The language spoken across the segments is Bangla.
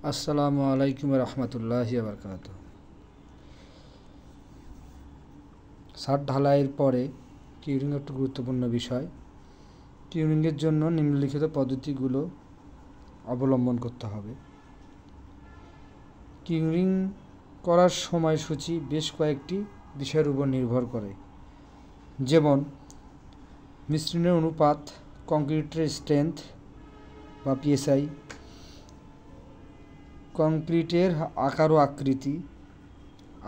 আসসালামু আলাইকুম রহমতুল্লাহি বারকাতুহ। ছাদ ঢালাইয়ের পরে কিউরিং একটি গুরুত্বপূর্ণ বিষয়। কিউরিংয়ের জন্য নিম্নলিখিত পদ্ধতিগুলো অবলম্বন করতে হবে। কিউরিং করার সময়সূচি বেশ কয়েকটি বিষয়ের উপর নির্ভর করে, যেমন মিশ্রণের অনুপাত, কংক্রিটের স্ট্রেংথ বা পিএসআই, কংক্রিটের আকার ও আকৃতি,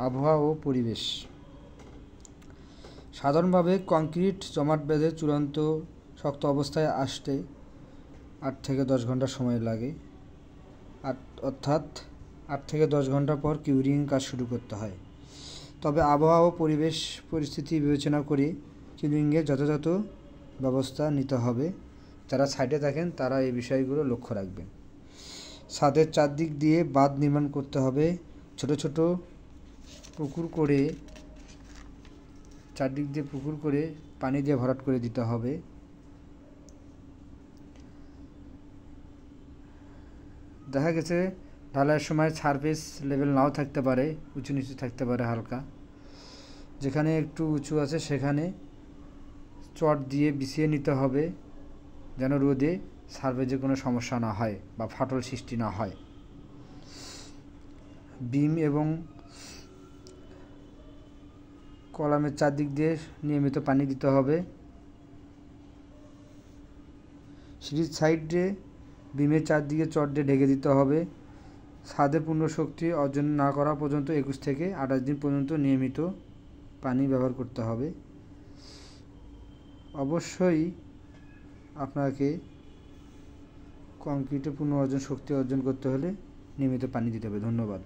আবহাওয়া ও পরিবেশ। সাধারণভাবে কংক্রিট জমাট বেঁধে চূড়ান্ত শক্ত অবস্থায় আসতে 8 থেকে 10 ঘন্টা সময় লাগে, অর্থাৎ 8 থেকে 10 ঘন্টা পর কিউরিং কাজ শুরু করতে হয়। তবে আবহাওয়া ও পরিবেশ পরিস্থিতি বিবেচনা করে কিউরিংয়ের যথাযথ ব্যবস্থা নিতে হবে। যারা সাইটে থাকেন তারা এই বিষয়গুলো লক্ষ্য রাখবেন। ছাদের চারদিক দিয়ে বাঁধ নির্মাণ করতে হবে। ছোট ছোট পুকুর করে চারদিক দিয়ে পুকুর করে পানি দিয়ে ভরাট করে দিতে হবে। দেখা গেছে ঢালাইয়ের সময় সারফেস লেভেল নাও থাকতে পারে, উঁচু নিচু থাকতে পারে হালকা। যেখানে একটু উঁচু আছে সেখানে চট দিয়ে বিছিয়ে নিতে হবে, যেন রোদে সারফেসে কোনো সমস্যা না হয় বা ফাটল সৃষ্টি না হয়। বিম এবং কলামের চারদিক দিয়ে নিয়মিত পানি দিতে হবে। সিঁড়ির সাইডে বিমের চারদিকে চট দিয়ে ঢেকে দিতে হবে। ছাদে পূর্ণ শক্তি অর্জন না করা পর্যন্ত 21 থেকে 28 দিন পর্যন্ত নিয়মিত পানি ব্যবহার করতে হবে। অবশ্যই আপনাকে কংক্রিটে পূর্ণ শক্তি অর্জন করতে হলে নিয়মিত পানি দিতে হবে। ধন্যবাদ।